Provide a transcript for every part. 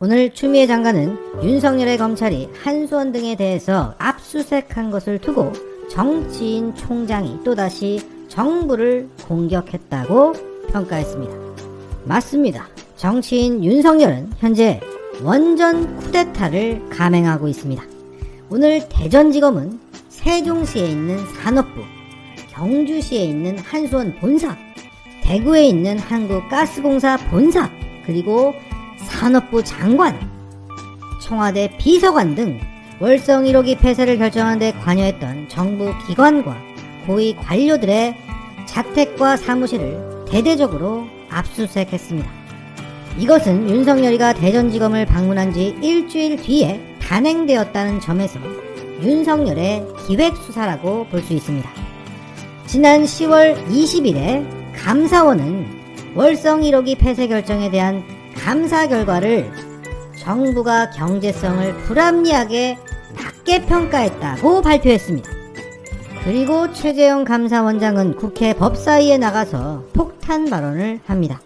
오늘 추미애 장관은 윤석열의 검찰이 한수원 등에 대해서 압수수색한 것을 두고 정치인 총장이 또다시 정부를 공격했다고 평가했습니다. 맞습니다. 정치인 윤석열은 현재 원전 쿠데타를 감행하고 있습니다. 오늘 대전지검은 세종시에 있는 산업부, 경주시에 있는 한수원 본사, 대구에 있는 한국가스공사 본사, 그리고 산업부 장관, 청와대 비서관 등 월성 1호기 폐쇄를 결정하는 데 관여했던 정부 기관과 고위 관료들의 자택과 사무실을 대대적으로 압수수색했습니다. 이것은 윤석열이가 대전지검을 방문한 지 일주일 뒤에 단행되었다는 점에서 윤석열의 기획수사라고 볼 수 있습니다. 지난 10월 20일에 감사원은 월성 1호기 폐쇄 결정에 대한 감사 결과를 정부가 경제성을 불합리하게 낮게 평가했다고 발표했습니다. 그리고 최재형 감사원장은 국회 법사위에 나가서 폭탄 발언을 합니다.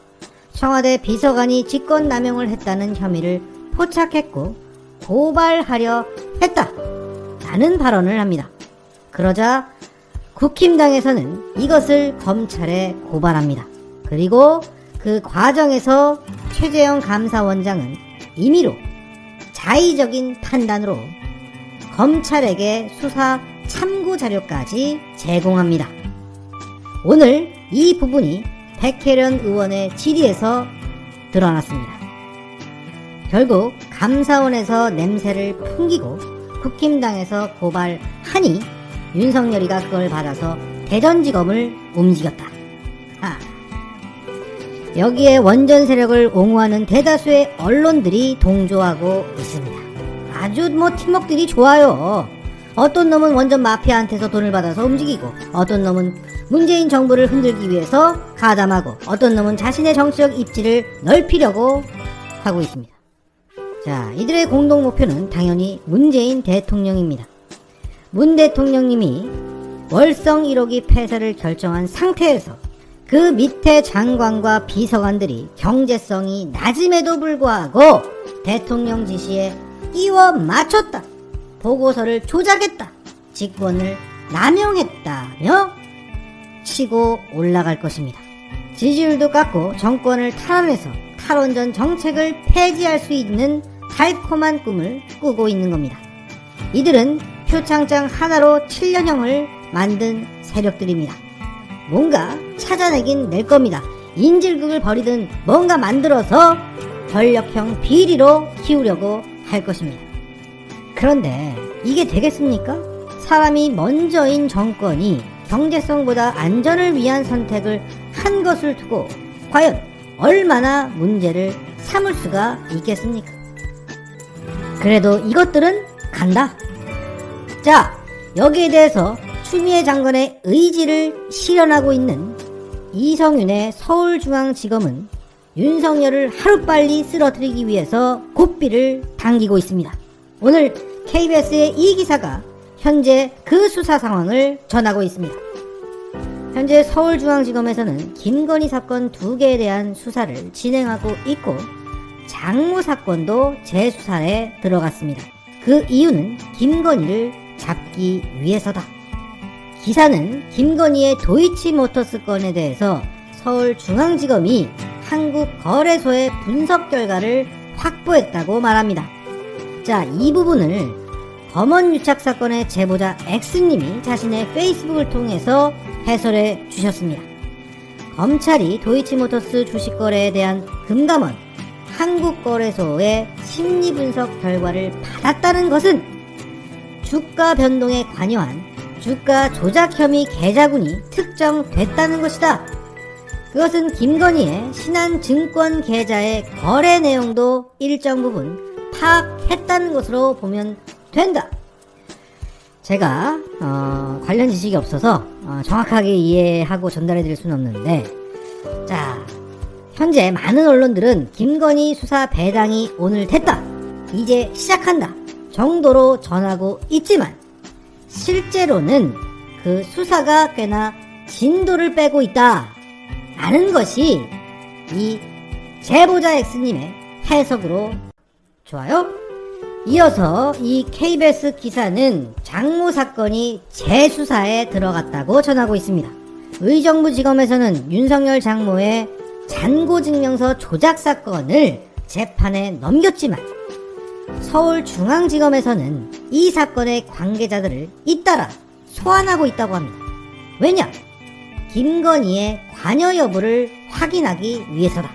청와대 비서관이 직권남용을 했다는 혐의를 포착했고 고발하려 했다 라는 발언을 합니다. 그러자 국힘당에서는 이것을 검찰에 고발합니다. 그리고 그 과정에서 최재형 감사원장은 임의로 자의적인 판단으로 검찰에게 수사 참고 자료까지 제공합니다. 오늘 이 부분이 백혜련 의원의 질의에서 드러났습니다. 결국 감사원에서 냄새를 풍기고 국힘당에서 고발하니 윤석열이가 그걸 받아서 대전지검을 움직였다. 여기에 원전 세력을 옹호하는 대다수의 언론들이 동조하고 있습니다. 아주 팀워크들이 좋아요. 어떤 놈은 원전 마피아한테서 돈을 받아서 움직이고, 어떤 놈은 문재인 정부를 흔들기 위해서 가담하고, 어떤 놈은 자신의 정치적 입지를 넓히려고 하고 있습니다. 자, 이들의 공동 목표는 당연히 문재인 대통령입니다. 문 대통령님이 월성 1호기 폐쇄를 결정한 상태에서 그 밑에 장관과 비서관들이 경제성이 낮음에도 불구하고 대통령 지시에 끼워 맞췄다, 보고서를 조작했다, 직권을 남용했다며 치고 올라갈 것입니다. 지지율도 깎고 정권을 탈환해서 탈원전 정책을 폐지할 수 있는 달콤한 꿈을 꾸고 있는 겁니다. 이들은 표창장 하나로 7년형을 만든 세력들입니다. 뭔가 찾아내긴 낼 겁니다. 인질극을 벌이든 뭔가 만들어서 권력형 비리로 키우려고 할 것입니다. 그런데 이게 되겠습니까? 사람이 먼저인 정권이 경제성보다 안전을 위한 선택을 한 것을 두고 과연 얼마나 문제를 삼을 수가 있겠습니까? 그래도 이것들은 간다. 자, 여기에 대해서 추미애 장관의 의지를 실현하고 있는 이성윤의 서울중앙지검은 윤석열을 하루빨리 쓰러뜨리기 위해서 고삐를 당기고 있습니다. 오늘 KBS의 이 기사가 현재 그 수사 상황을 전하고 있습니다. 현재 서울중앙지검에서는 김건희 사건 2개에 대한 수사를 진행하고 있고 장모 사건도 재수사에 들어갔습니다. 그 이유는 김건희를 잡기 위해서다. 기사는 김건희의 도이치모터스 건에 대해서 서울중앙지검이 한국거래소의 분석 결과를 확보했다고 말합니다. 자, 이 부분을 검언유착 사건의 제보자 X님이 자신의 페이스북을 통해서 해설해 주셨습니다. 검찰이 도이치모터스 주식 거래에 대한 금감원 한국거래소의 심리분석 결과를 받았다는 것은 주가 변동에 관여한 주가 조작 혐의 계좌군이 특정됐다는 것이다. 그것은 김건희의 신한증권 계좌의 거래 내용도 일정 부분 파악했다는 것으로 보면 된다. 제가 관련 지식이 없어서 정확하게 이해하고 전달해 드릴 수는 없는데, 자, 현재 많은 언론들은 김건희 수사 배당이 오늘 됐다, 이제 시작한다 정도로 전하고 있지만 실제로는 그 수사가 꽤나 진도를 빼고 있다 라는 것이 이 제보자 X님의 해석으로 좋아요. 이어서 이 KBS 기사는 장모 사건이 재수사에 들어갔다고 전하고 있습니다. 의정부지검에서는 윤석열 장모의 잔고증명서 조작 사건을 재판에 넘겼지만 서울중앙지검에서는 이 사건의 관계자들을 잇따라 소환하고 있다고 합니다. 왜냐? 김건희의 관여 여부를 확인하기 위해서다.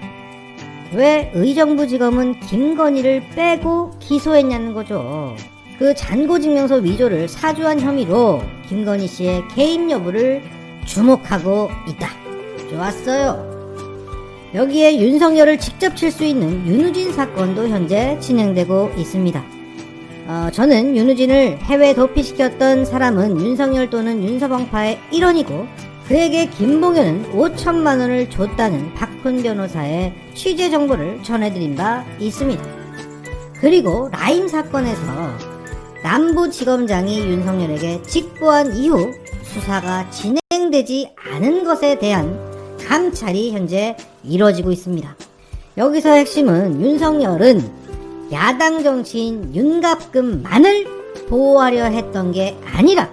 왜 의정부지검은 김건희를 빼고 기소했냐는 거죠. 그 잔고증명서 위조를 사주한 혐의로 김건희 씨의 개입 여부를 주목하고 있다. 좋았어요. 여기에 윤석열을 직접 칠 수 있는 윤우진 사건도 현재 진행되고 있습니다. 저는 윤우진을 해외 도피시켰던 사람은 윤석열 또는 윤서방파의 일원이고 그에게 김봉현은 5천만 원을 줬다는 박훈 변호사의 취재 정보를 전해드린 바 있습니다. 그리고 라임 사건에서 남부지검장이 윤석열에게 직보한 이후 수사가 진행되지 않은 것에 대한 감찰이 현재 이루어지고 있습니다. 여기서 핵심은 윤석열은 야당 정치인 윤갑금만을 보호하려 했던 게 아니라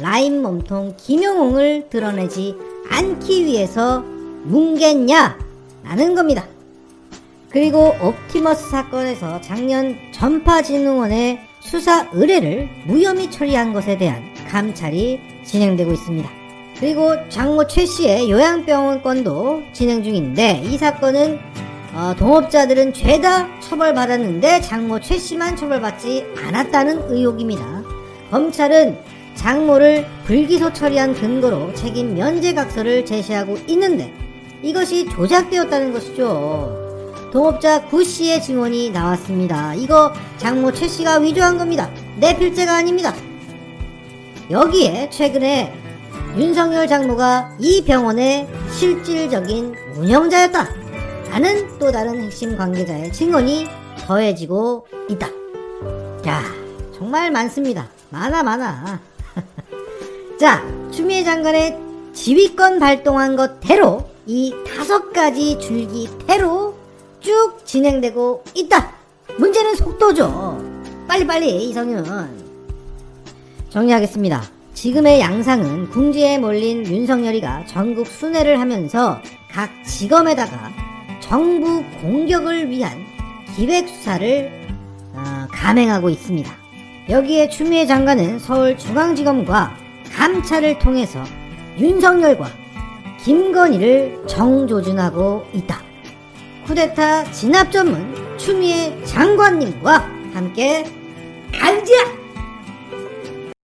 라임 몸통 김용웅을 드러내지 않기 위해서 뭉갰냐라는 겁니다. 그리고 옵티머스 사건에서 작년 전파진흥원의 수사 의뢰를 무혐의 처리한 것에 대한 감찰이 진행되고 있습니다. 그리고 장모 최 씨의 요양병원 건도 진행 중인데 이 사건은 동업자들은 죄다 처벌받았는데 장모 최 씨만 처벌받지 않았다는 의혹입니다. 검찰은 장모를 불기소 처리한 근거로 책임 면제각서를 제시하고 있는데 이것이 조작되었다는 것이죠. 동업자 구 씨의 증언이 나왔습니다. 이거 장모 최 씨가 위조한 겁니다. 내 필재가 아닙니다. 여기에 최근에 윤석열 장모가 이 병원의 실질적인 운영자였다 라는 또 다른 핵심 관계자의 증언이 더해지고 있다. 야, 정말 많습니다. 많아. 자, 추미애 장관의 지휘권 발동한 것대로 이 5가지 줄기대로 쭉 진행되고 있다. 문제는 속도죠. 빨리빨리 이성윤. 정리하겠습니다. 지금의 양상은 궁지에 몰린 윤석열이가 전국 순회를 하면서 각 지검에다가 정부 공격을 위한 기획수사를 감행하고 있습니다. 여기에 추미애 장관은 서울중앙지검과 감찰을 통해서 윤석열과 김건희를 정조준하고 있다. 쿠데타 진압 전문 추미애 장관님과 함께 가자!